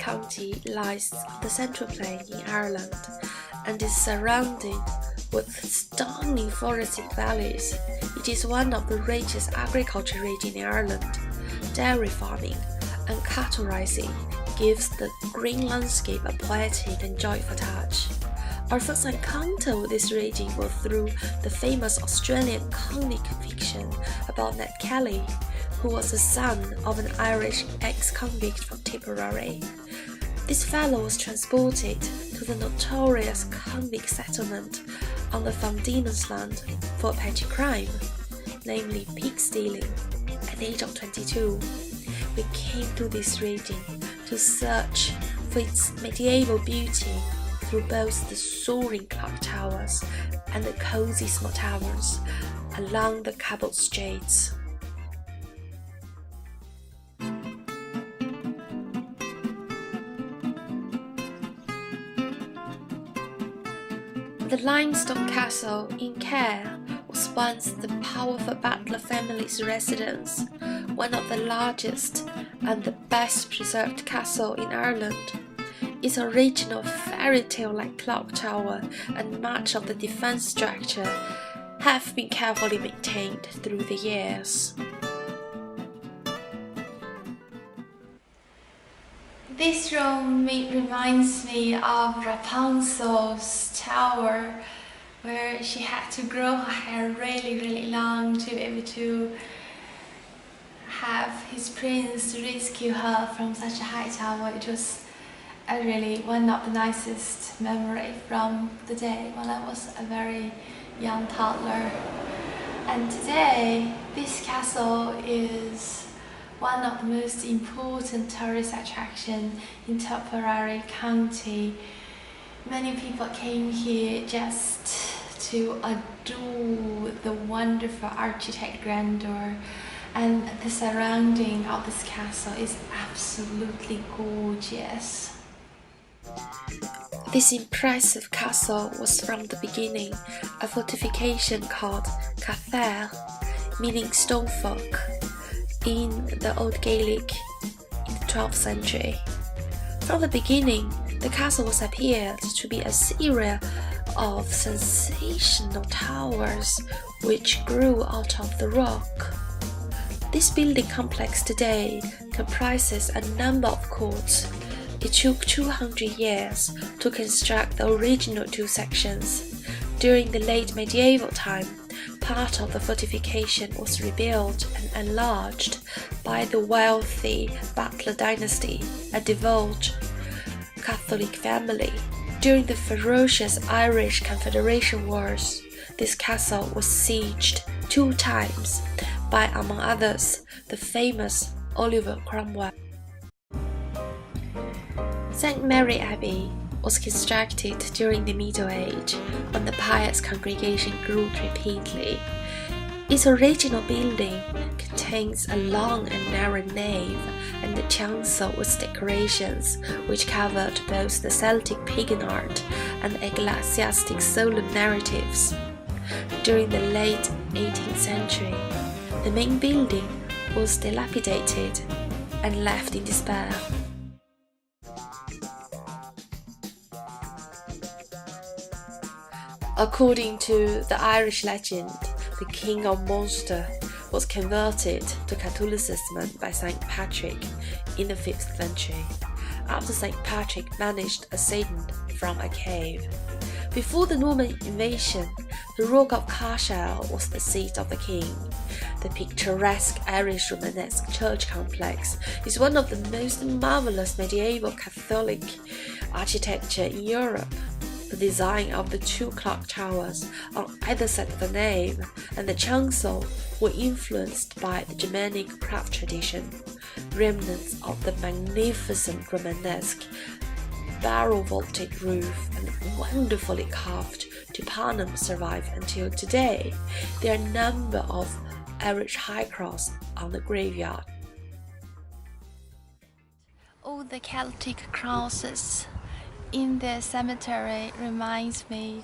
County lies on the Central Plain in Ireland and is surrounded with stunning forested valleys. It is one of the richest agriculture regions in Ireland. Dairy farming and cattle raising gives the green landscape a poetic and joyful touch. Our first encounter with this region was through the famous Australian convict fiction about Ned Kelly, who was the son of an Irish ex-convict from Tipperary. This fellow was transported to the notorious convict settlement on the Van Diemen's Land for a petty crime, namely pig stealing. At the age of 22, we came to this region to search for its medieval beauty through both the soaring clock towers and the cozy small taverns along the cobbled streets. The limestone castle in Care was once the powerful Butler family's residence, one of the largest and the best preserved castle in Ireland. Its original fairy tale-like clock tower and much of the defense structure have been carefully maintained through the years. This room reminds me of Rapunzel's tower, where she had to grow her hair really long to be able to have his prince rescue her from such a high tower. It was really one of the nicest memories from the day when I was a very young toddler. And today, this castle is one of the most important tourist attractions in Tipperary County. Many people came here just to adore the wonderful architect grandeur, and the surrounding of this castle is absolutely gorgeous. This impressive castle was from the beginning a fortification called Cathair, meaning stone folk, in the Old Gaelic in the 12th century. From the beginning, the castle was appeared to be a series of sensational towers which grew out of the rock. This building complex today comprises a number of courts. It took 200 years to construct the original two sections. During the late medieval time, part of the fortification was rebuilt and enlarged by the wealthy Butler dynasty, a devout Catholic family. During the ferocious Irish Confederation Wars, this castle was sieged 2 times by, among others, the famous Oliver Cromwell. St. Mary Abbey was constructed during the Middle Age when the pious congregation grew rapidly. Its original building contains a long and narrow nave and the chancel with decorations which covered both the Celtic pagan art and ecclesiastic solemn narratives. During the late 18th century, the main building was dilapidated and left in despair. According to the Irish legend, the King of Munster was converted to Catholicism by St. Patrick in the 5th century, after St. Patrick vanished ascended from a cave. Before the Norman invasion, the Rock of Cashel was the seat of the king. The picturesque Irish Romanesque church complex is one of the most marvelous medieval Catholic architecture in Europe. The design of the 2 clock towers on either side of the nave and the chancel were influenced by the Germanic craft tradition. Remnants of the magnificent Romanesque barrel-vaulted roof and wonderfully carved tympanum survive until today. There are a number of Irish high cross on the graveyard. All the Celtic crosses in the cemetery reminds me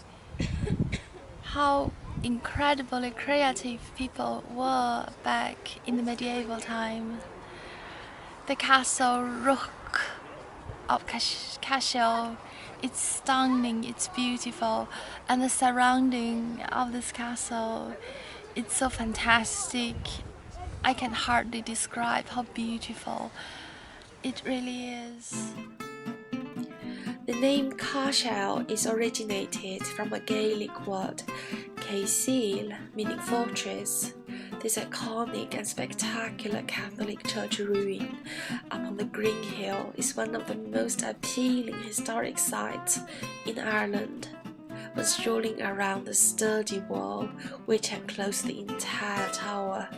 how incredibly creative people were back in the medieval time. The castle rook of castle. It's stunning, it's beautiful, and the surrounding of this castle, it's so fantastic. I can hardly describe how beautiful it really is. The name Cashel is originated from a Gaelic word, Cashel, meaning fortress. This iconic and spectacular Catholic church ruin upon the Green Hill is one of the most appealing historic sites in Ireland. When strolling around the sturdy wall which enclosed the entire tower,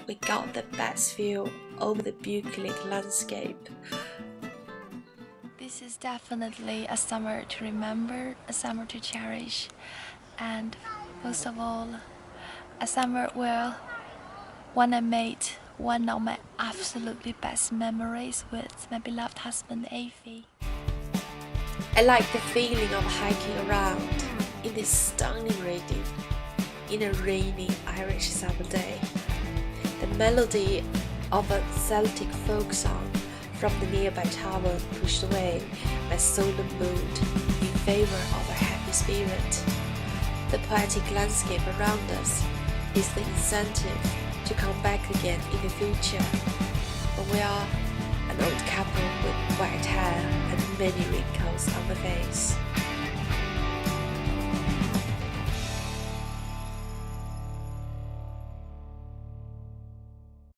we got the best view over the bucolic landscape. This is definitely a summer to remember, a summer to cherish, and most of all, a summer where when I made one of my absolutely best memories with my beloved husband Avi. I like the feeling of hiking around in this stunning reading in a rainy Irish summer day. The melody of a Celtic folk song from the nearby tavern pushed away my solemn mood in favor of a happy spirit. The poetic landscape around us is the incentive to come back again in the future when we are an old couple with white hair and many wrinkles on the face.